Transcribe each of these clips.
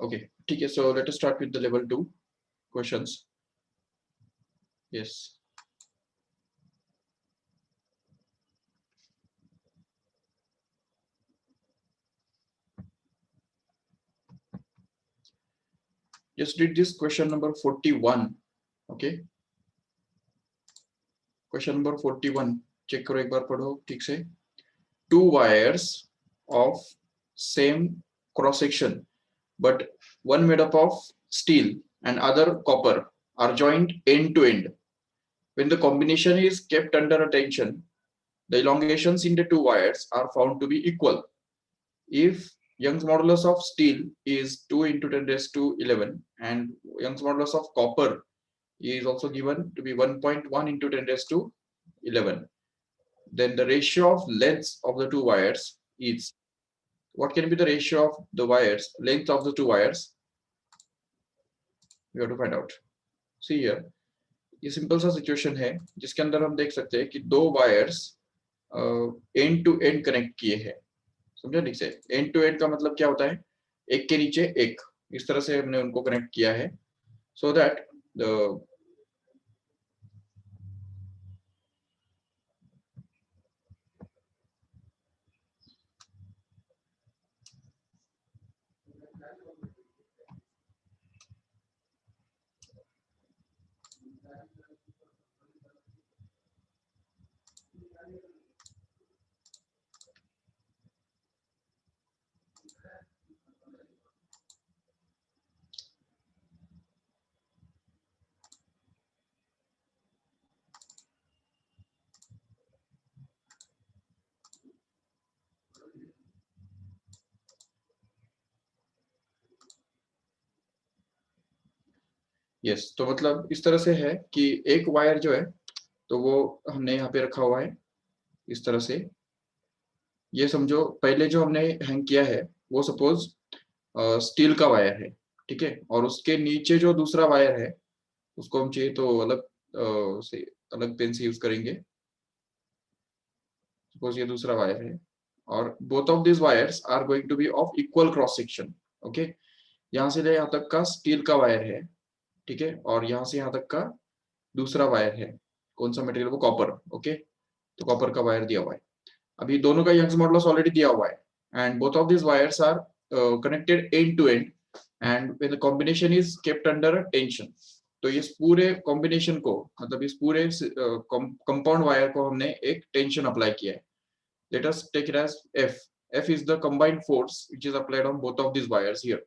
Okay, ठीक है. So let us start with the level 2 questions. Yes. Just read this question number 41. Okay. Question number 41. Check करो एक बार, पढ़ो ठीक से. Two wires of same cross section, but one made up of steel and other copper are joined end to end. When the combination is kept under a tension, the elongations in the two wires are found to be equal. If Young's modulus of steel is 2 into 10 raised to 11 and Young's modulus of copper is also given to be 1.1 into 10 raised to 11, then the ratio of lengths of the two wires is, what can be the ratio of the wires, length of the two wires? We have to find out. See here, ये simple सा situation है जिसके अंदर हम देख सकते हैं कि दो wires end to end connect किए हैं. समझा ठीक से? एंड टू एंड का मतलब क्या होता है? एक के नीचे एक, इस तरह से हमने उनको कनेक्ट किया है, सो दैट द यस, तो मतलब इस तरह से है कि एक वायर जो है तो वो हमने यहाँ पे रखा हुआ है इस तरह से. ये समझो पहले जो हमने हैंग किया है वो सपोज स्टील का वायर है, ठीक है, और उसके नीचे जो दूसरा वायर है उसको हम चाहिए तो अलग से अलग पेन से यूज करेंगे. सपोज ये दूसरा वायर है और both of this wires are going to be of equal cross section. Okay, यहाँ से ले यहाँ तक का स्टील का वायर है, ठीक है, और यहाँ से यहाँ तक का दूसरा वायर है. कौन सा मटेरियल? वो कॉपर. ओके, तो कॉपर का वायर दिया हुआ है. अभी दोनों का यंग्स मॉडुलस ऑलरेडी दिया हुआ है and both of this wires are connected end to end and when the combination is kept under tension. तो इस पूरे कॉम्बिनेशन को, मतलब इस पूरे कंपाउंड वायर को हमने एक टेंशन अप्लाई किया है. Let us take it as F. F is the combined force which is applied on both of these wires here.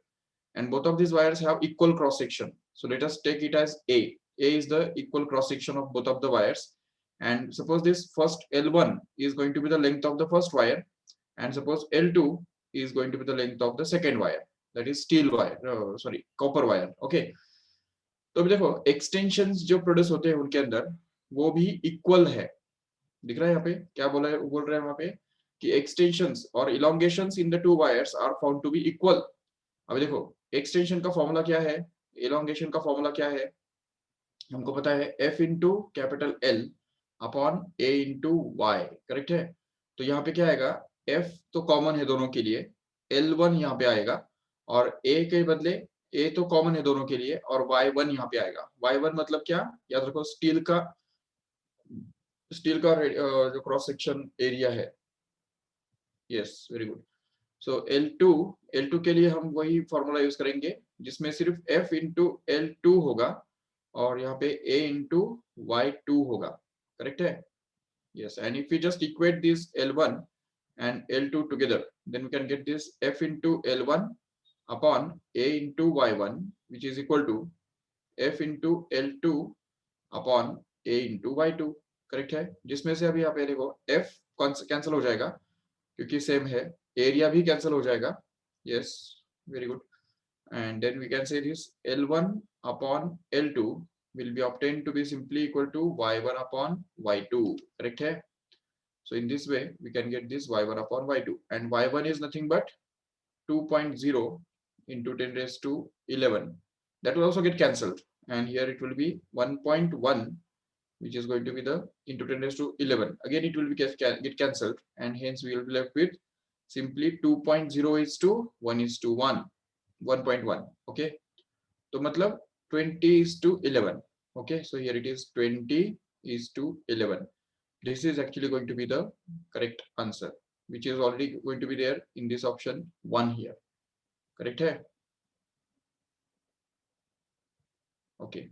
And both of these wires have equal cross section. So let us take it as A. A is the equal cross section of both of the wires. And suppose this first L1 is going to be the length of the first wire. And suppose L2 is going to be the length of the second wire. That is steel wire, sorry, copper wire. Okay. तो अभी देखो extensions जो produce होते हैं उनके अंदर वो भी इक्वल है. दिख रहा है यहाँ पे क्या बोला है? बोल रहे हैं वहां पे कि एक्सटेंशंस और elongations in the two wires are found to be equal. अभी देखो एक्सटेंशन का फॉर्मूला क्या है, इलोंगेशन का फॉर्मूला क्या है, हमको पता है F into capital L upon A into Y. Correct है? तो यहाँ पे क्या आएगा? F तो कॉमन है दोनों के लिए, L1 यहाँ पे आएगा और A के बदले A तो कॉमन है दोनों के लिए और Y1 यहाँ पे आएगा. Y1 मतलब क्या? याद रखो स्टील का जो क्रॉस सेक्शन एरिया है. Yes, very good. So L2 के लिए हम वही फॉर्मूला यूज करेंगे जिसमें सिर्फ F इंटू L2 होगा और यहाँ पे A इंटू Y2 होगा. करेक्ट है? Yes, and if you just equate this L1 and L2 together, then we can get this F into L1 upon A into Y1 which is equal to F into L2 upon A into Y2. Correct है? जिसमें से अभी यहाँ पे देखो F cancel हो जाएगा क्योंकि सेम है, एरिया भी कैंसिल हो जाएगा. Yes, very good. And then we can say this L1 upon L2 will be obtained to be simply equal to Y1 upon Y2. Correct है? So in this way we can get this Y1 upon Y2 and Y1 is nothing but 2.0 into 10 raised to 11. That will also get cancelled and here it will be 1.1 which is going to be the into 10 raised to 11. Again it will be get cancelled and hence we will be left with simply 2.0 is to 1 is to 1. 1.1. Okay, तो मतलब 20:11. Okay, so here it is 20:11. This is actually going to be the correct answer, which is already going to be there in this option 1 here. Correct है? Okay.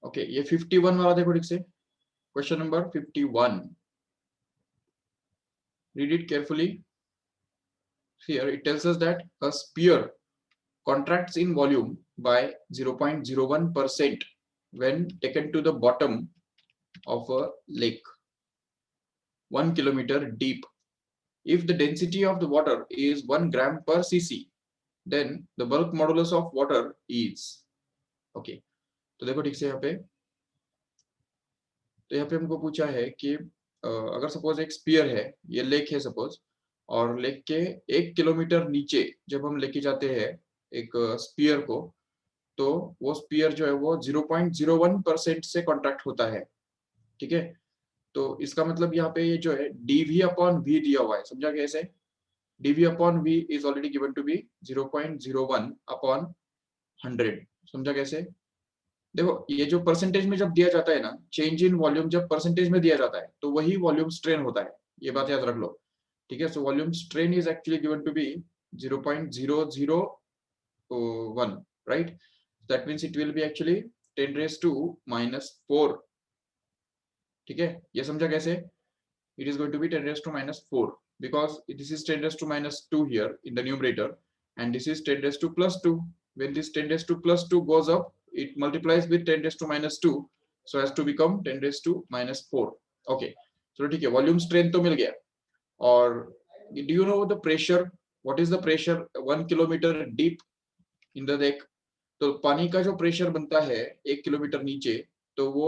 Okay, ये 51 वाला देखो ठीक से, question number 51. Read it carefully. Here it tells us that a sphere contracts in volume by 0.01% when taken to the bottom of a lake 1 kilometer deep. If the density of the water is 1 gram per cc, then the bulk modulus of water is. Okay, तो देखो ठीक से यहाँ पे, तो यहाँ पे हमको पूछा है कि अगर सपोज एक स्पीयर है, ये लेक है सपोज, और लेक के 1 किलोमीटर नीचे जब हम लेके जाते हैं एक स्पीयर को, तो वो स्पीयर जो है वो 0.01% से कॉन्ट्रैक्ट होता है. ठीक है, तो इसका मतलब यहाँ पे ये जो है dv अपॉन v दिया हुआ है, समझा कैसे? dv upon v is already given to be 0.01 upon 100. समझा कैसे? देखो ये जो परसेंटेज में जब दिया जाता है ना, चेंज इन वॉल्यूम जब परसेंटेज में दिया जाता है तो वही वॉल्यूम स्ट्रेन होता है, ये बात याद रख लो. ठीक है, so volume strain is actually given to be 0.001, right? That means it will be actually 10 raised to -4. ठीक है, ये समझा कैसे? It is going to be 10 raised to -4 because this is 10 raised to -2 here in the numerator and this is 10 raised to +2. When this 10 raised to +2 goes up, it multiplies with 10 raised to -2 so as to become 10 raised to -4. Okay, so ठीक है, volume strain तो मिल गया. और do you know the pressure? What is the pressure 1 kilometer deep in the lake? तो पानी का जो pressure बनता है 1 किलोमीटर नीचे, तो वो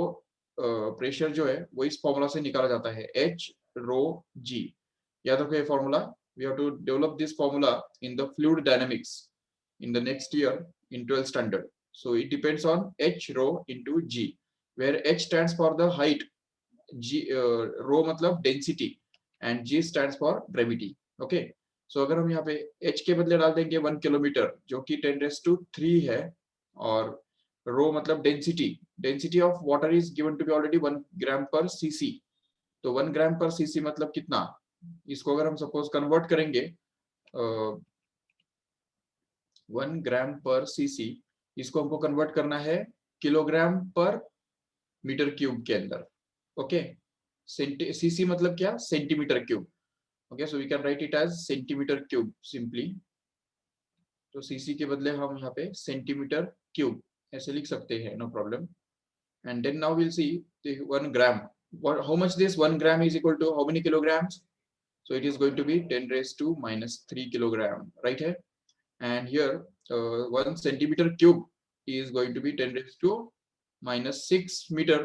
प्रेशर जो है वो इस फॉर्मूला से निकाला जाता है, H rho G. याद रखो ये formula. We have to develop this formula in the fluid dynamics in the next year in 12th standard. So it depends on H rho into G, where H stands for the height, G rho मतलब density, and G stands for gravity. Okay, so अगर हम यहाँ पे H के बदले डाल देंगे 1 kilometre जो कि 10 raised to 3 है, और रो मतलब density of water is given to be already 1 gram per cc. तो 1 ग्राम पर सीसी मतलब कितना? इसको अगर हम सपोज कन्वर्ट करेंगे 1 ग्राम पर सीसी, इसको हमको कन्वर्ट करना है किलोग्राम पर मीटर क्यूब के अंदर. ओके, सीसी मतलब क्या? Centimetre cube. Okay, so we can write it as centimetre cube simply. तो सीसी के बदले हम यहाँ पे सेंटीमीटर क्यूब ऐसे लिख सकते हैं, no problem. And then now will see 1 gram. How much this 1 gram is equal to how many kilograms? So it is going to be 10 raised to -3 kilogram, right here. And here 1 centimeter cube is going to be 10 raised to -6 meter,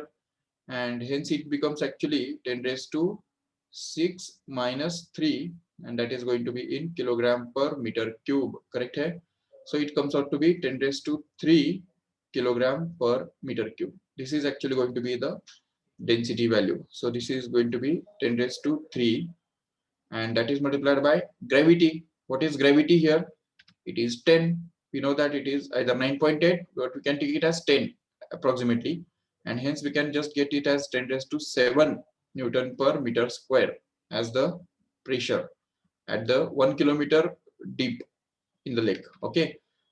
and hence it becomes actually 10 raised to 6 minus 3, and that is going to be in kilogram per meter cube. Correct hai? So it comes out to be 10 raised to 3 kilogram per meter cube. This is actually going to be the density value. So this is going to be 10 raised to 3, and that is multiplied by gravity. What is gravity here? It is 10. We know that it is either 9.8, but we can take it as 10 approximately, and hence we can just get it as 10 raised to 7 Newton per meter square as the pressure at the 1 kilometer deep in the lake. Okay,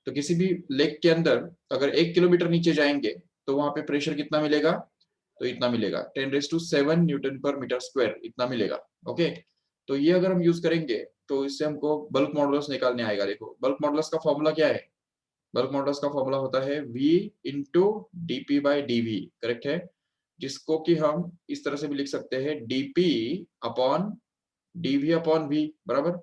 तो किसी भी lake के अंदर अगर 1 kilometre नीचे जाएंगे तो वहां पे प्रेशर कितना मिलेगा? तो इतना मिलेगा, 10 raised to 7 न्यूटन पर मीटर स्क्वायर, इतना मिलेगा. ओके, तो ये अगर हम यूज करेंगे तो इससे हमको बल्क मॉडुलस निकालने आएगा. देखो बल्क मॉडुलस का फॉर्मूला क्या है? बल्क मॉडुलस का फॉर्मूला होता है V into dp by dv. Correct है? जिसको कि हम इस तरह से भी लिख सकते हैं dp upon dv upon v, बराबर.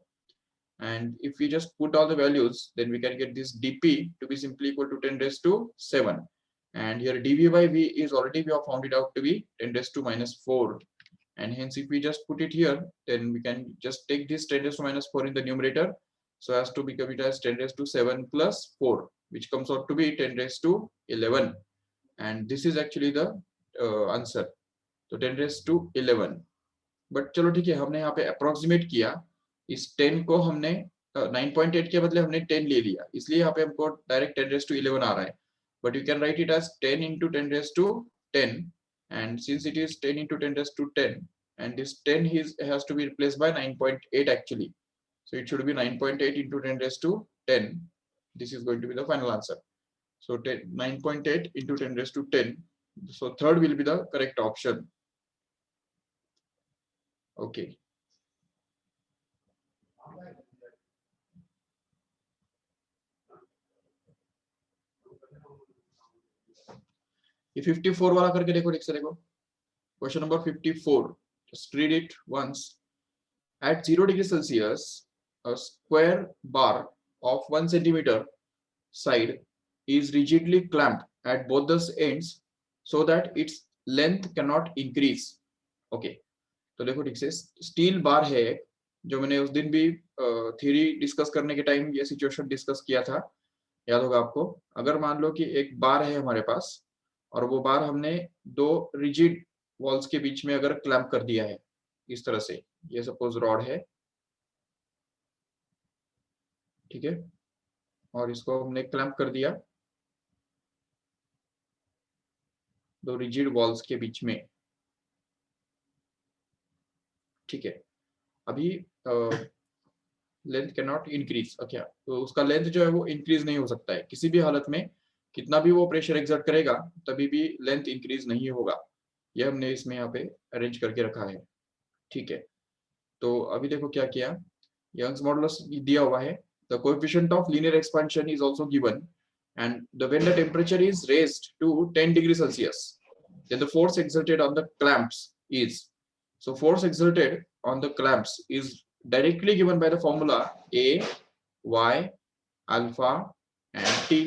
And if we just put all the values, then we can get this dp to be simply equal to 10 raised to 7. And here dv by v is already, we have found it out to be 10 raised to minus 4. And hence if we just put it here, then we can just take this 10 raised to minus 4 in the numerator, so as to become it as 10 raised to 7 plus 4, which comes out to be 10 raised to 11. And this is actually the answer. So 10 raised to 11. But चलो ठीक है, हमने यहाँ पे approximate किया. इस 10 को हमने 9.8 के बदले हमने 10 ले लिया, इसलिए यहाँ पे हमको डायरेक्ट 10 raised to 11 आ रहा है. But you can write it as 10 into 10 raised to 10, and since it is 10 into 10 raised to 10, and this 10 has to be replaced by 9.8 actually, so it should be 9.8 into 10 raised to 10. This is going to be the final answer. So 9.8 into 10 raised to 10, so third will be the correct option. Okay. ये 54 वाला करके देखो, ठीक से देखो. Question number 54, just read it once. At 0 degrees Celsius, a square bar of 1 centimeter side is rigidly clamped at both the ends so that its length cannot increase. Okay. तो देखो ठीक से, स्टील बार है, जो मैंने उस दिन भी थ्योरी डिस्कस करने के टाइम ये सिचुएशन डिस्कस किया था, याद होगा आपको. अगर मान लो कि एक बार है हमारे पास, और वो बार हमने दो रिजिड वॉल्स के बीच में अगर क्लैंप कर दिया है इस तरह से, ये सपोज रॉड है, ठीक है, और इसको हमने क्लैंप कर दिया दो रिजिड वॉल्स के बीच में, ठीक है. अभी length can not increase. Okay, तो उसका लेंथ जो है वो इंक्रीज नहीं हो सकता है किसी भी हालत में, कितना भी वो प्रेशर एक्सर्ट करेगा तभी भी लेंथ इंक्रीज नहीं होगा. ये हमने इसमें यहाँ पे अरेंज करके रखा है, ठीक है. तो अभी देखो क्या किया, यंग्स मॉडुलस दिया हुआ है, the coefficient of linear expansion is also given, and when the temperature is raised to 10 degrees Celsius, then the force exerted on the clamps is, so force exerted on the clamps is directly given by the formula A, Y, alpha and T.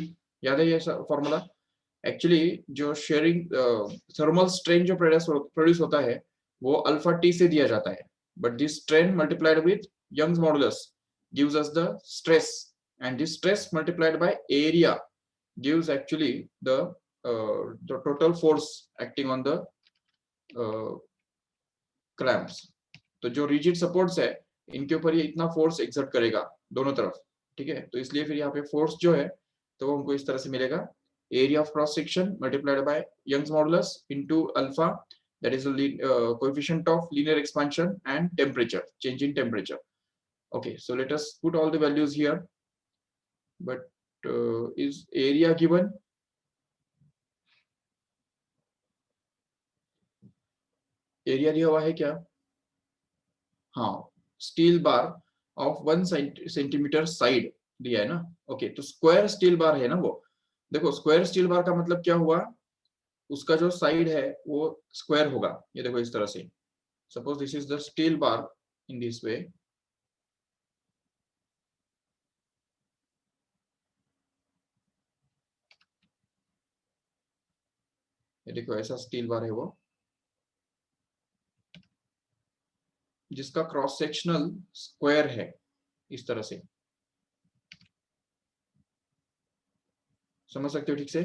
याद है ये formula. Actually जो sharing thermal strain जो produce होता है वो alpha T से दिया जाता है, but this strain multiplied with Young's modulus gives us the stress, and this stress multiplied by area gives actually the total force acting on the clamps. तो जो rigid supports है इनके ऊपर ये इतना force exert करेगा दोनों तरफ, ठीक है. तो इसलिए फिर यहाँ पे force जो है तो वो हमको इस तरह से मिलेगा, area of cross section multiplied by Young's modulus into alpha, that is the coefficient of linear expansion, and temperature, change in temperature. Okay, so let us put all the values here. But is area given? Area दिया हुआ है क्या? हाँ, steel bar of 1 centimetre side दिया है ना. Okay, तो square steel bar है ना वो. देखो स्क्वायर स्टील बार का मतलब क्या हुआ, उसका जो साइड है वो स्क्वायर होगा. ये देखो इस तरह से, suppose this is the steel bar in this way, ये देखो ऐसा स्टील बार है वो, जिसका क्रॉस सेक्शनल स्क्वायर है इस तरह से. समझ सकते हो ठीक से,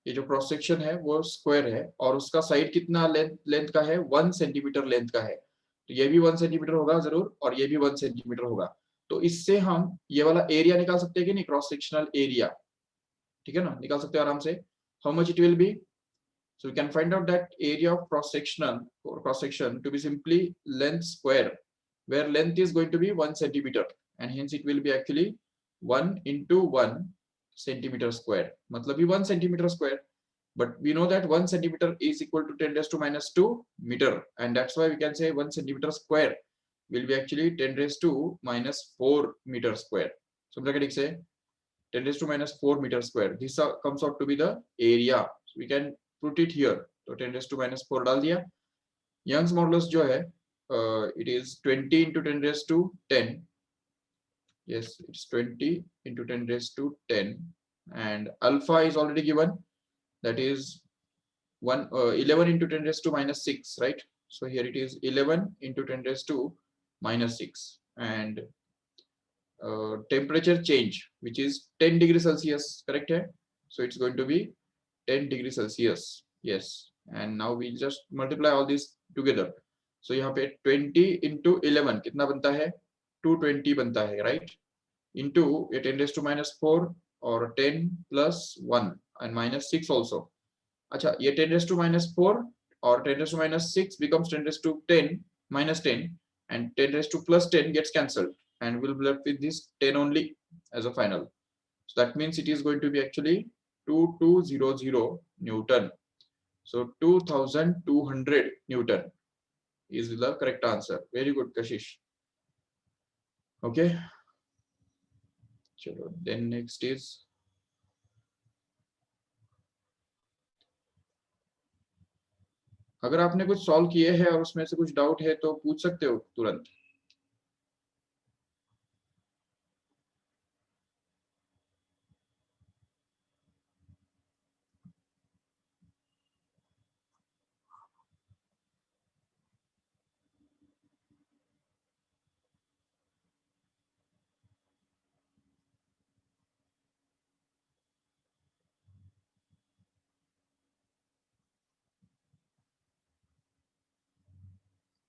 ये जो क्रॉस सेक्शन है वो स्क्वायर है और उसका साइड कितना लेंथ का है, 1 सेंटीमीटर लेंथ का है. तो ये भी 1 सेंटीमीटर होगा जरूर, और ये भी 1 सेंटीमीटर होगा. तो इससे हम ये वाला एरिया निकाल सकते हैं कि नहीं, क्रॉस सेक्शनल एरिया, ठीक है ना, निकाल सकते हैं आराम से. How much it will B, so we can find out that area of cross section to be simply length square, where length is going to be 1 centimeter, and hence it will be actually 1 into 1 centimeter square, matlab 1 centimeter square. But we know that 1 centimeter is equal to 10 raised to minus 2 meter, and that's why we can say 1 centimeter square will be actually 10 raised to minus 4 meter square. So we can say 10 raised to minus 4 meter square. This comes out to be the area. So we can put it here तो 10⁻⁴ डाल दिया। Young's modulus जो है it is 20 into 10⁻10, yes it's 20 into 10⁻10, and alpha is already given, that is 11 into 10⁻⁻6, right? So here it is 11 into 10⁻⁻6, and temperature change which is 10 degree Celsius, correct hai? So it's going to be 10 degree Celsius, yes, and now we just multiply all these together. So यहाँ पे 20 into 11 कितना बनता है? 220 बनता है, right? Into ये 10⁻⁴ और 10 plus 1 and minus 6 also. अच्छा, ये 10⁻⁴ और 10⁻⁻6 becomes 10⁻10 minus 10, and 10⁻+10 gets cancelled, and we'll be left with this 10 only as a final. So that means it is going to be actually 2200 Newton. So 2200 Newton is the correct answer. Very good, Kashish. Okay. Chalo, then next is अगर आपने कुछ solve किए हैं और उसमें से कुछ doubt है तो पूछ सकते हो तुरंत।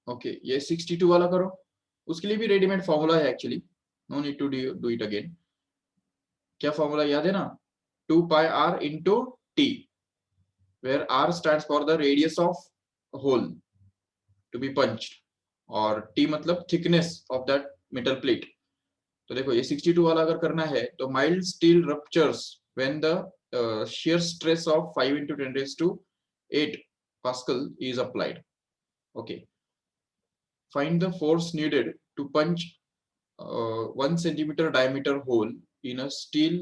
ओके, ये 62 वाला करो, उसके लिए भी रेडीमेड फॉर्मूला है actually, no need to do it again. क्या फॉर्मूला याद है ना? 2 pi r into t, where r stands for the radius of hole to be punched और t मतलब thickness of that metal plate। तो देखो ये 62 वाला अगर करना है तो mild steel ruptures when the shear stress of 5 into 10⁸ Pascal is applied. Okay, find the force needed to punch 1 centimeter diameter hole in a steel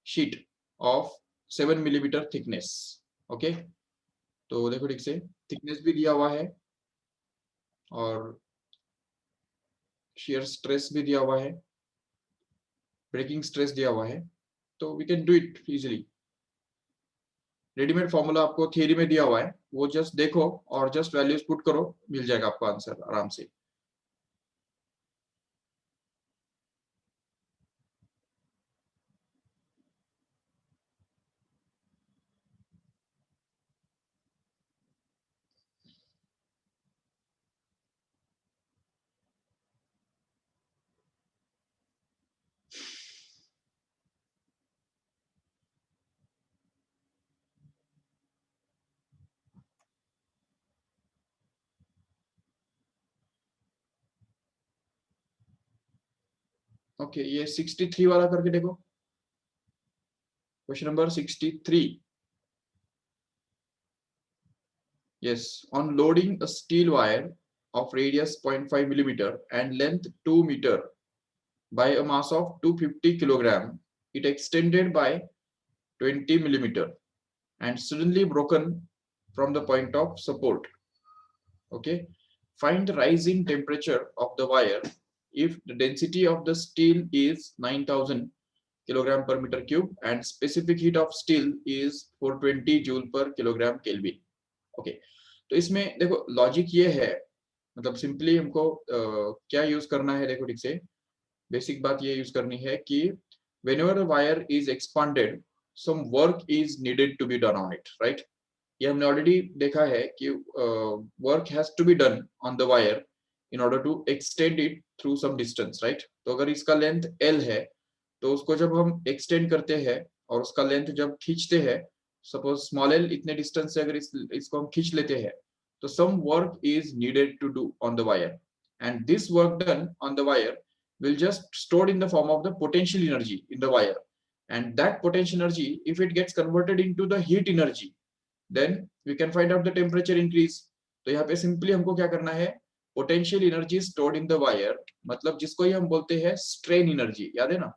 sheet of 7 millimeter thickness. Okay, तो देखो ठीक से thickness भी दिया हुआ है और shear stress भी दिया हुआ है, breaking stress दिया हुआ है, तो we can do it easily. Readymade formula आपको थियरी में दिया हुआ है, वो जस्ट देखो और जस्ट वैल्यूज पुट करो, मिल जाएगा आपको आंसर आराम से। ओके, ये 63 वाला करके देखो, question number 63। yes, on loading a steel wire of radius 0.5 millimeter and length 2 meter by a mass of 250 kilogram, it extended by 20 millimeter and suddenly broken from the point of support. Okay, find the rising temperature of the wire if the density of the steel is 9000 kilogram per meter cube and specific heat of steel is 420 joule per kilogram Kelvin. Okay, तो इसमें देखो logic ये है, मतलब simply हमको क्या use करना है, देखो ठीक से बेसिक बात ये यूज करनी है कि whenever the wire is expanded some work is needed to be done on it, right? ये हमने ऑलरेडी देखा है कि work has to be done on the wire in order to extend it through some distance, right? तो अगर इसका length L है तो उसको जब हम एक्सटेंड करते हैं और उसका लेंथ जब खींचते हैं, सपोज स्मॉल l इतने डिस्टेंस से अगर इसको हम खींच लेते हैं तो some work is needed to do on the wire, and this work done on the wire will just stored in the form of the potential energy in the wire, and that potential energy if it gets converted into the heat energy then we can find out the temperature increase. तो यहाँ पे simply हमको क्या करना है, potential energy stored in the wire, मतलब जिसको ही हम बोलते हैं स्ट्रेन एनर्जी, याद है ना?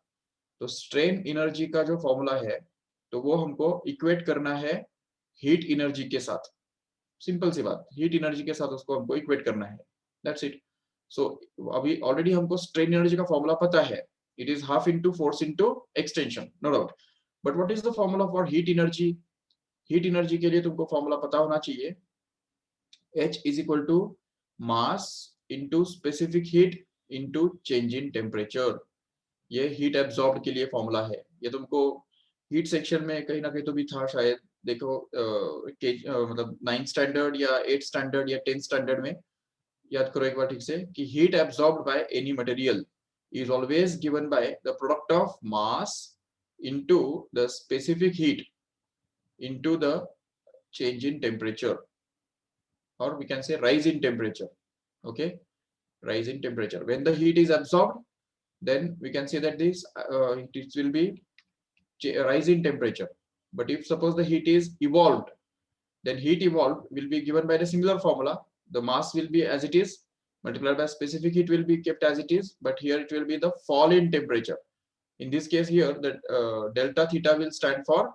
तो स्ट्रेन एनर्जी का जो फॉर्मूला है तो वो हमको इक्वेट करना है हीट एनर्जी के साथ। सिंपल सी बात, हीट एनर्जी के साथ उसको हमको इक्वेट करना है, दैट्स इट। सो अभी ऑलरेडी हमको स्ट्रेन एनर्जी का फॉर्मूला पता है, it is half into force into extension, no doubt. But what is the formula for heat energy? Heat energy के लिए तुमको फॉर्मूला पता होना चाहिए, H is equal to mass into specific heat into change in temperature। ये heat absorb के लिए formula है, ये तुमको हीट सेक्शन में कहीं ना कहीं तो भी था शायद, देखो मतलब 9th स्टैंडर्ड या 8th स्टैंडर्ड या 10th स्टैंडर्ड में, याद करो एक बार ठीक से कि heat absorbed by any material is always given by the product of mass into the specific heat into the change in temperature, or we can say rise in temperature, okay, rise in temperature. When the heat is absorbed, then we can say that this it will be rise in temperature. But if suppose the heat is evolved, then heat evolved will be given by the similar formula, the mass will be as it is multiplied by specific heat will be kept as it is, but here it will be the fall in temperature. In this case here the delta theta will stand for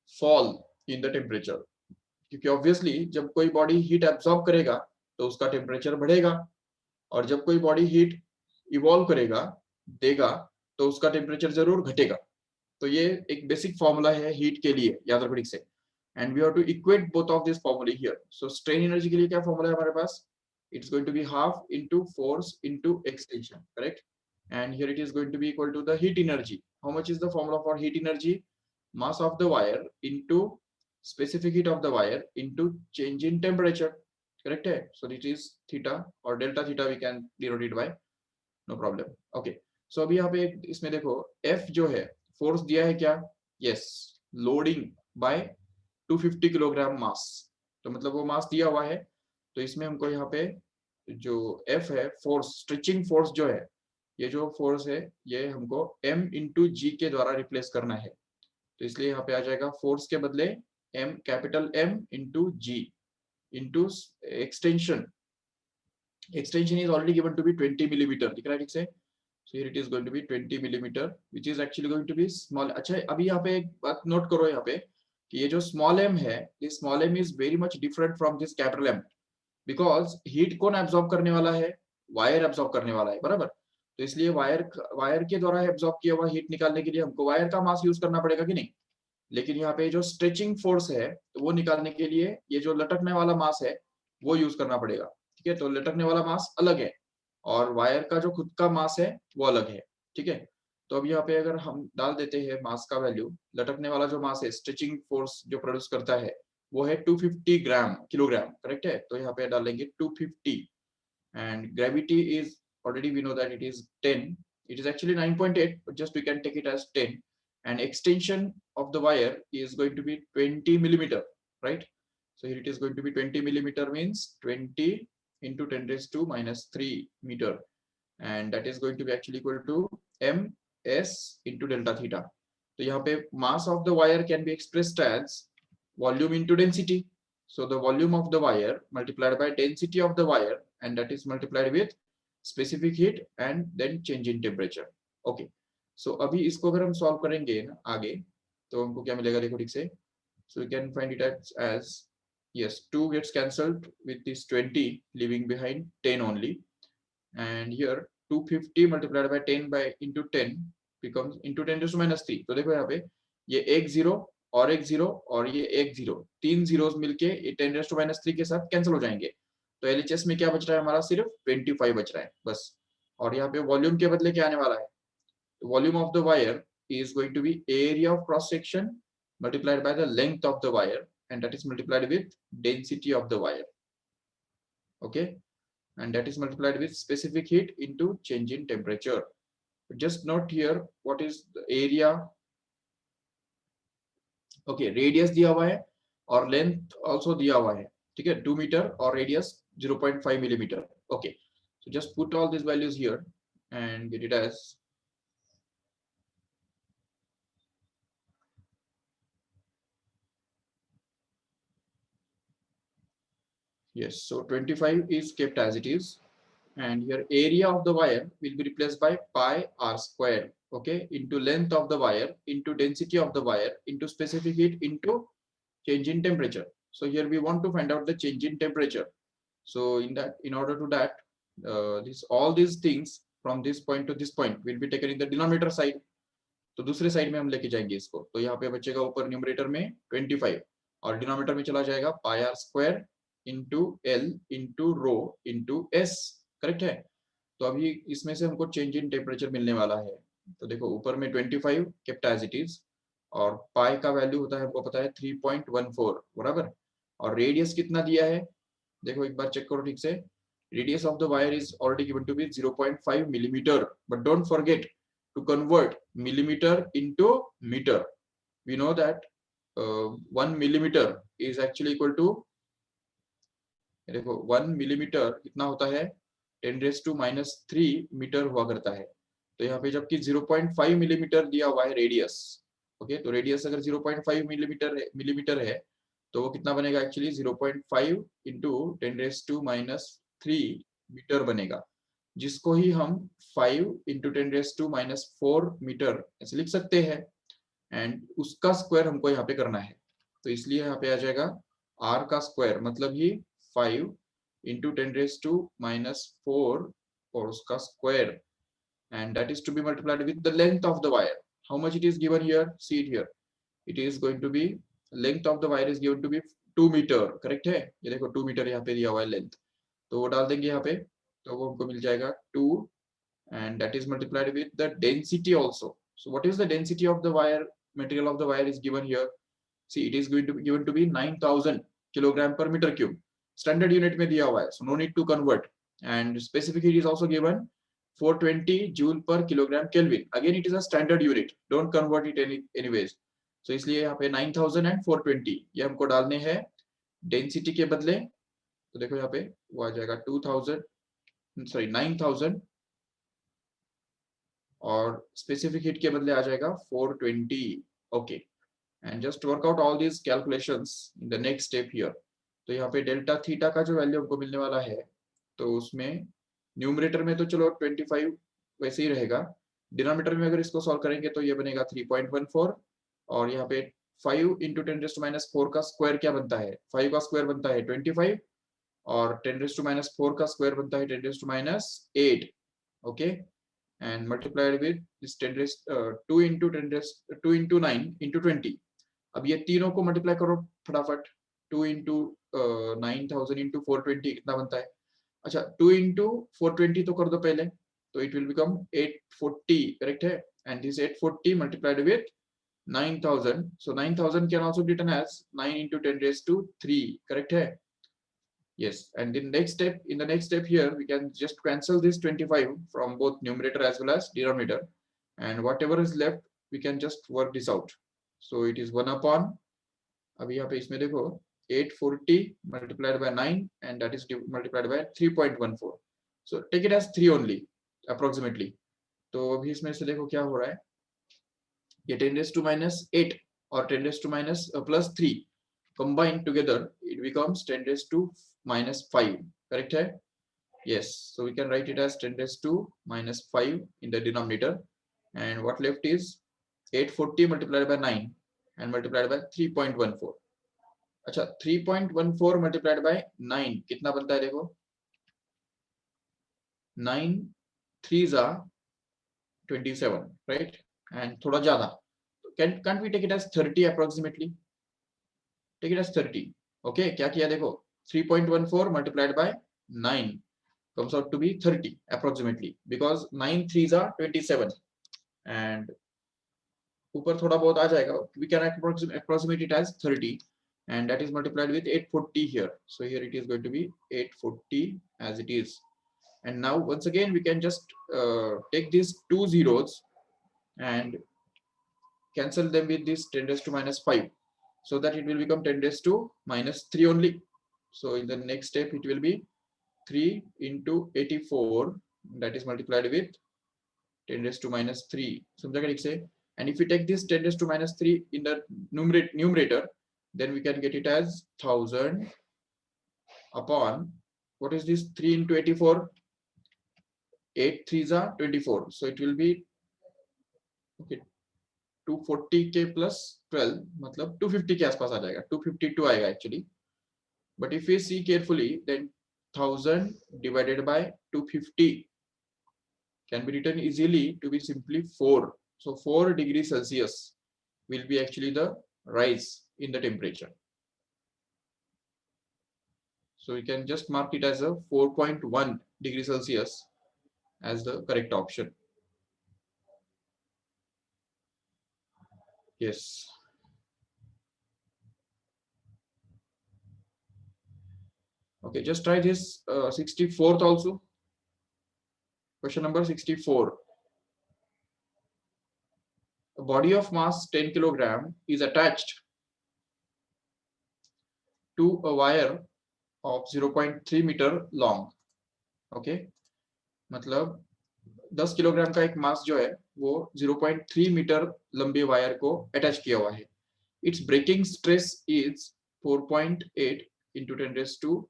fall in the temperature, क्योंकि obviously जब कोई body heat absorb करेगा तो उसका temperature बढ़ेगा, और जब कोई बॉडी हीट इवॉल्व करेगा देगा तो उसका टेम्परेचर जरूर घटेगा। तो ये एक बेसिक फॉर्मूला है हीट के लिए, याद रखो ठीक से। And we have to equate both of this formulae here. So strain energy के लिए क्या फॉर्मूला है हमारे पास? It's going to be half into force into extension, correct? And here it is going to be equal to the heat energy. How much is the formula for heat energy? Mass of the wire into specific heat of the wire into change in temperature, correct है? So it is theta or delta theta we can denote it by, no problem, okay। So अभी यहाँ पे इसमें देखो F जो है force दिया है क्या? yes, loading by 250 kilogram mass, तो मतलब वो मास दिया हुआ है, तो इसमें हमको यहाँ पे जो F है फोर्स, स्ट्रेचिंग फोर्स जो है, ये जो फोर्स है ये हमको M इंटू जी के द्वारा रिप्लेस करना है। तो इसलिए यहाँ पे आ जाएगा फोर्स के बदले M, capital M into G into extension। Extension is already given to be 20 millimeter, दिख रहा है ठीक से? So here it is going to be 20 millimeter, which is actually going to be small। अच्छा अभी यहाँ पे एक बात नोट करो यहाँ पे कि ये जो small m है, this small m is very much different from this capital M, because heat कौन absorb करने वाला है? Wire absorb करने वाला है, बराबर? तो इसलिए वायर के द्वारा absorb किया हुआ हीट निकालने के लिए हमको वायर का मास यूज करना पड़ेगा कि नहीं? लेकिन यहाँ पे जो स्ट्रेचिंग फोर्स है तो वो निकालने के लिए ये जो लटकने वाला मास है वो यूज करना पड़ेगा, ठीक है? तो लटकने वाला मास अलग है और वायर का जो खुद का मास है वो अलग है, ठीक है? तो अब यहाँ पे अगर हम डाल देते हैं मास का वैल्यू, लटकने वाला जो मास है स्ट्रेचिंग फोर्स जो प्रोड्यूस करता है वो है 250 किलोग्राम, करेक्ट है? तो यहाँ पे डालेंगे 250, and gravity is already we know that it is 10, it is actually 9.8, but just we can take it as 10, and extension of the wire is going to be 20 millimeter, right? So here it is going to be 20 millimeter, means 20 into 10 raised to minus 3 meter, and that is going to be actually equal to ms into delta theta। तो यहाँ पे mass of the wire can be expressed as volume into density, so the volume of the wire multiplied by density of the wire, and that is multiplied with specific heat and then change in temperature, okay। So अभी इसको अगर हम solve करेंगे ना आगे तो हमको क्या मिलेगा, देखो ठीक से। So we can find it as yes, 2 gets cancelled with this 20 leaving behind 10 only, and here 250 multiplied by 10 by into 10 becomes into 10 to minus 3। तो देखो यहाँ पे ये एक जीरो और एक जीरो और ये एक जीरो, 3 जीरोस मिलके ये 10 to minus 3 के साथ कैंसिल हो जाएंगे। तो LHS में क्या बच रहा है हमारा? सिर्फ 25 बच रहा है बस। और यहाँ पे वॉल्यूम के बदले क्या आने वाला है? Volume of the wire is going to be area of cross section multiplied by the length of the wire, and that is multiplied with density of the wire, okay, and that is multiplied with specific heat into change in temperature। Just note here what is the area, okay, radius दिया हुआ है और length also दिया हुआ है, ठीक है? 2 metre और radius 0.5 millimeter, okay। So just put all these values here and get it as yes, so 25 is kept as it is, and here area of the wire will be replaced by pi r square, okay, into length of the wire into density of the wire into specific heat into change in temperature। So here we want to find out the change in temperature. So in order to that, all these things from this point to this point will be taken in the denominator side. तो दूसरे side में हम लेके जाएंगे इसको, तो यहाँ पे बचेगा ऊपर न्यूमरेटर में 25 और डिनोमिनेटर में चला जाएगा pi r square into l into rho into s, correct है। तो अभी इसमें से हमको चेंज इन टेम्परेचर मिलने वाला है। तो देखो ऊपर में 25 केप्ट एज इट इज और पाई का वैल्यू होता है हमको पता है 3.14 बराबर, और रेडियस कितना दिया है देखो एक बार चेक करो ठीक से। Radius of the wire is already given to be 0.5 millimeter, but don't forget to convert millimeter into meter. We know that 1 millimeter is actually equal to, देखो 1 millimeter कितना होता है 10⁻³ मीटर हुआ करता है। तो यहाँ पे जबकि 0.5 मिलीमीटर दिया हुआ है रेडियस, ओके, तो रेडियस अगर 0.5 मिलीमीटर है तो वो कितना बनेगा एक्चुअली 0.5 इंटू 10⁻³ मीटर बनेगा, जिसको ही हम 5 इंटू 10⁻⁴ मीटर ऐसे लिख सकते हैं, एंड उसका स्क्वायर हमको यहाँ पे करना है। तो इसलिए यहाँ पे आ जाएगा r का स्क्वायर मतलब ही 5 इंटू 10⁻⁴ और उसका square, and that is to be multiplied with the length of the wire. How much it is given here? See it here. It is going to be, length of the wire is given to be 2 meter, correct है। ये देखो 2 metre यहाँ पे दिया हुआ है length, तो वो डाल देंगे यहाँ पे, तो वो हमको मिल जाएगा 2, and that is multiplied with the density also. So what is the density of the wire? Material of the wire is given here. See, it is going to be given to be 9000 kilogram per meter cube. Standard unit में दिया हुआ है, so no need to convert. And specific heat is also given 420 joule per kilogram Kelvin. Again, it is a standard unit. Don't convert it anyways. So इसलिए यहाँ पे 9000 and 420 ये हमको डालने हैं डेंसिटी के बदले। तो देखो यहाँ पे वो आ जाएगा 9000 और स्पेसिफिक हीट के बदले आ जाएगा 420, okay. And just work out all these calculations in the next step here. तो यहाँ पे डेल्टा थीटा का जो वैल्यू हमको मिलने वाला है, तो उसमें न्यूमरेटर में तो चलो 25 वैसे ही रहेगा, डिनोमिनेटर में अगर इसको सॉल्व करेंगे तो ये बनेगा 3.14, और यहाँ पे 5 इंटू 10⁻⁴ का स्क्वायर क्या बनता है, 5 का स्क्वायर बनता है 25 और 10⁻⁴ का स्क्वायर बनता है 10⁻8, okay, and multiplied with this 2 into 9 into 20। अब ये तीनों को मल्टीप्लाई करो फटाफट, 2 into 9000 into 420 कितना बनता है, अच्छा 2 into 420 तो कर दो पहले, तो it will become 840, करेक्ट है। and this 840 multiplied with 9000, so 9000 can also be written as 9 into 10⁻³ correct है। Yes, and in the next step here we can just cancel this 25 from both numerator as well as denominator, and whatever is left we can just work this out. So it is 1 upon, अभी यहाँ पे इसमें देखो 840 multiplied by 9 and that is multiplied by 3.14, so take it as 3 only approximately। तो अभी इसमें से देखो क्या हो रहा है, ये 10⁻⁸ और 10⁻+3 combined together it becomes 10⁻⁵, correct है। yes, so we can write it as 10⁻⁵ in the denominator, and what left is 840 multiplied by 9 and multiplied by 3.14। अच्छा 3.14 multiplied by 9 कितना बनता है देखो, 9 3s are 27, right, and थोड़ा ज्यादा, can't we take it as 30 approximately, take it as 30, okay। क्या किया देखो 3.14 multiplied by 9 comes out to be 30 approximately, because 9 3s are 27 and ऊपर थोड़ा बहुत आ जाएगा, we can approximate it as 30 and that is multiplied with 840 here, so here it is going to be 840 as it is। and now once again we can just take these two zeros and cancel them with this 10⁻⁵, so that it will become 10⁻³ only। so in the next step it will be 3 into 84 that is multiplied with 10⁻⁵, समझा क्या ठीक से। and if we take this 10⁻³ in the numerator then we can get it as 1000 upon, what is this 3 into 84, 8 3s are 24, so it will be okay 240 के plus 12 मतलब 250 के आसपास आ जाएगा, 252 आएगा actually, but if we see carefully, then 1000 divided by 250 can be written easily to be simply 4. So 4 degrees Celsius will be actually the rise in the temperature. So we can just mark it as a 4.1 degrees Celsius as the correct option. Yes. Okay, just try this 64th also. Question number 64. A body of mass 10 kilogram is attached to a wire of 0.3 meter long. Okay, मतलब 10 kilogram का एक मास जो है वो 0.3 metre लंबे wire को attach किया हुआ है. Its breaking stress is 4.8 into 10 raised to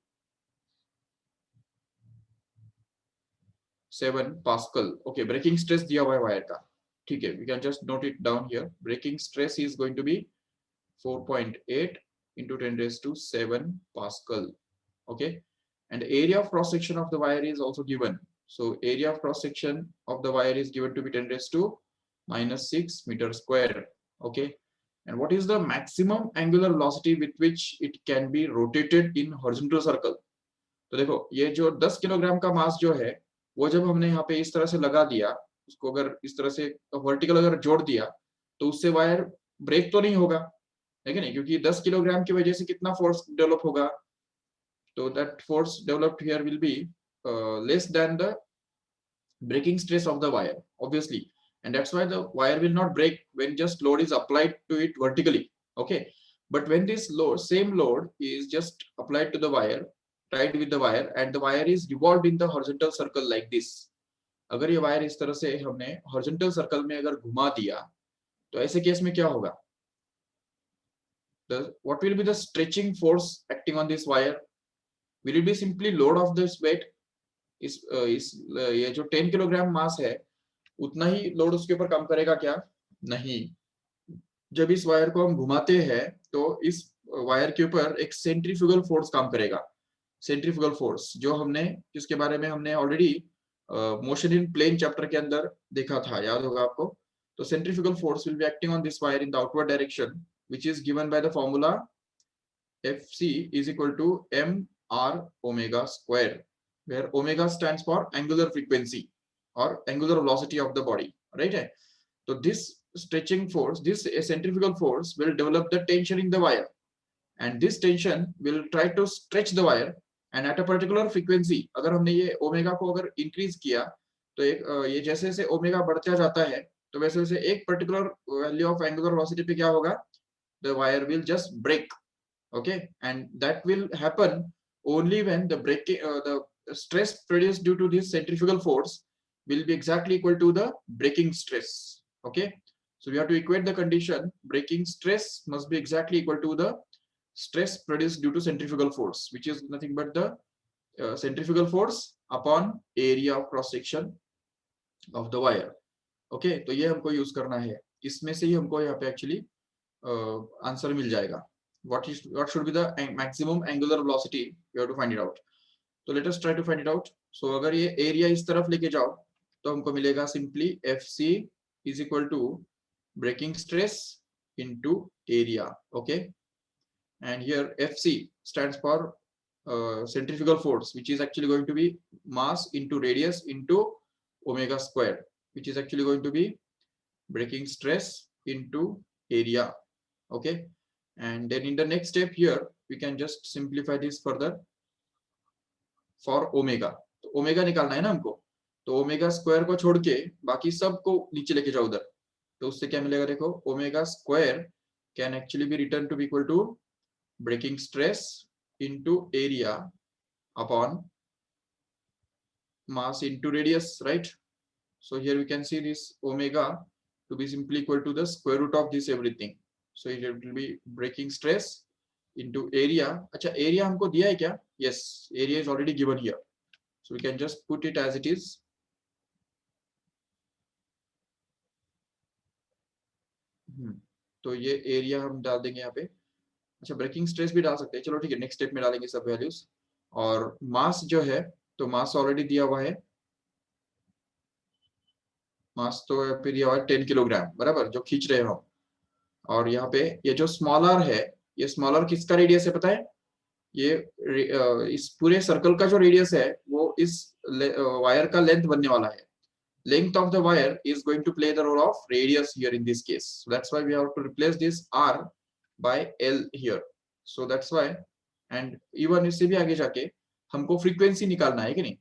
7 Pascal. Okay, breaking stress दिया हुआ है वायर का. ठीक है, we can just note it down here. Breaking stress is going to be 4.8 into 10 raised to 7 Pascal. Okay, and the area of cross section of the wire is also given. So area of cross section of the wire is given to be 10 raised to -6 meter square. Okay, and what is the maximum angular velocity with which it can be rotated in horizontal circle? तो देखो ये जो 10 kilogram का मास जो है वो जब हमने यहाँ पे इस तरह से लगा दिया, उसको अगर इस तरह से वर्टिकल अगर जोड़ दिया तो उससे वायर ब्रेक तो नहीं होगा, है कि नहीं? क्योंकि 10 किलोग्राम की वजह से कितना फोर्स डेवलप होगा, so that force developed here will be less than the breaking stress of the wire, obviously, and that's why the wire will not break when just load is applied to it vertically. Okay, but when this load, same load is just applied to the wire, tied with the wire, and the wire is revolved in the horizontal circle like this. अगर ये wire इस तरह से हमने horizontal circle में अगर घुमा दिया तो ऐसे केस में क्या होगा? What will be the stretching force acting on this wire? Will it be simply load of this weight? ये जो 10 किलोग्राम मास है उतना ही लोड उसके ऊपर काम करेगा क्या? नहीं. जब इस वायर को हम घुमाते हैं तो इस वायर के ऊपर एक सेंट्रीफ्यूगल फोर्स काम करेगा. सेंट्रीफ्यूगल फोर्स जो हमने, जिसके बारे में हमने already motion in plane chapter के अंदर देखा था, याद होगा आपको. तो centrifugal force will be acting on this wire in the outward direction, which is given by the formula Fc is equal to mr omega square, where omega stands for angular frequency or angular velocity of the body, right? So this stretching force, this centrifugal force will develop the tension in the wire, and this tension will try to stretch the wire, and at a particular frequency अगर हमने ये omega को अगर increase किया तो एक ये जैसे जैसे ओमेगा बढ़ता जाता है तो वैसे वैसे एक particular value of angular velocity पे क्या होगा? The wire will just break. Okay, and that will happen only when the breaking the stress produced due to this centrifugal force will be exactly equal to the breaking stress. Okay, so we have to equate the condition. Breaking stress must be exactly equal to the stress produced due to centrifugal force, which is nothing but the centrifugal force upon area of cross section of the wire. Okay, तो ये हमको use करना है, इसमें से ही हमको यहाँ पे एक्चुअली आंसर मिल जाएगा. What should be the maximum angular velocity? You have to find it out. So let us try to find it out. So अगर ये एरिया इस तरफ लेके जाओ तो हमको मिलेगा simply Fc is equal to breaking stress into area. Okay, and here Fc stands for centrifugal force, which is actually going to be mass into radius into omega square, which is actually going to be breaking stress into area. Okay, and then in the next step here we can just simplify this further for omega. तो omega निकालना है ना हमको, तो omega square को छोड़ के बाकी सब को नीचे लेके जाओ उधर, तो उससे क्या मिलेगा? देखो, omega square can actually be written to be equal to breaking stress into area upon mass into radius, right? So here we can see this omega to be simply equal to the square root of this everything. So it will be breaking stress into area. अच्छा, area हमको दिया है क्या? Yes, area is already given here. So we can just put it as it is. तो ये area हम डाल देंगे यहाँ पे. अच्छा ब्रेकिंग स्ट्रेस भी डाल सकते हैं, चलो ठीक है, नेक्स्ट स्टेप में डालेंगे सब वैल्यूज। और मास जो है, तो मास ऑलरेडी दिया हुआ है, मास तो फिर दिया हुआ है 10 किलोग्राम बराबर, जो खींच रहे हो हम। और यहाँ पे ये जो स्मॉलर है, ये स्मॉलर किसका रेडियस है पता है? ये इस पूरे सर्कल का जो रेडियस है वो इस वायर का लेंथ बनने वाला है। Length of the wire is going to play the role of radius here in this case. So that's why we have to replace this R by L here. So that's why, and even इससे भी आगे जाके हमको frequency निकालना है कि नहीं?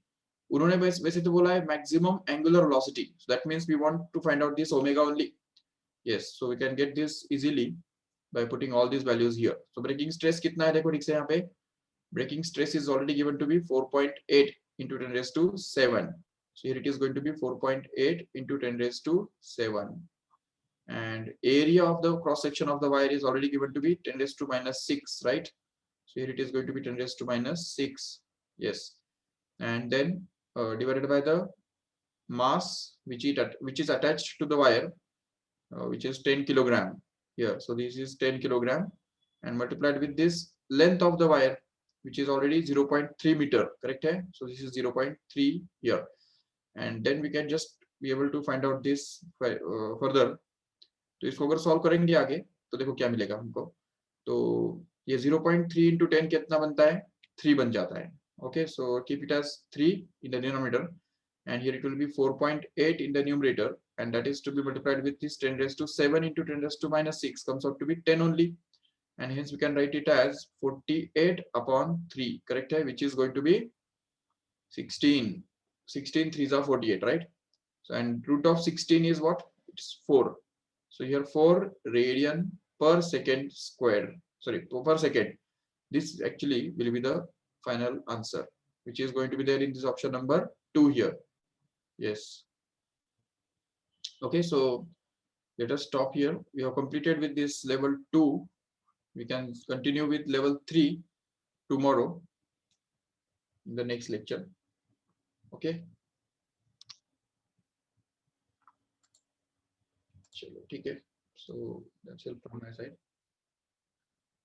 उन्होंने वैसे तो बोला है maximum angular velocity. So that means we want to find out this omega only. Yes, so we can get this easily by putting all these values here. So breaking stress कितना है देखो ठीक से यहाँ पे, breaking stress is already given to be 4.8 into 10 raised to 7. So here it is going to be 4.8 into 10 raised to 7. And area of the cross section of the wire is already given to be 10 raised to minus 6, right? So here it is going to be 10 raised to minus 6. Yes. And then divided by the mass which is attached to the wire, which is 10 kilogram here. So this is 10 kilogram and multiplied with this length of the wire, which is already 0.3 meter, correct? So this is 0.3 here. And then we can just be able to find out this further. तो इसको अगर solve करेंगे आगे तो देखो क्या मिलेगा हमको। तो ये 0.3 into 10 कितना बनता है? 3 बन जाता है। Okay, so keep it as 3 in the denominator, and here it will be 4.8 in the numerator, and that is to be multiplied with this 10 raised to 7 into 10 raised to minus 6 comes out to be 10 only, and hence we can write it as 48 upon 3, correct? Which is going to be 16. 16 3s are 48, right? So and root of 16 is what? It's 4. So here 4 radian per second squared, sorry, per second. This actually will be the final answer, which is going to be there in this option number 2 here. Yes. Okay, so let us stop here. We have completed with this level 2. We can continue with level 3 tomorrow in the next lecture. Okay. Okay. So that's it from my side.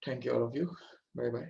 Thank you all of you. Bye bye.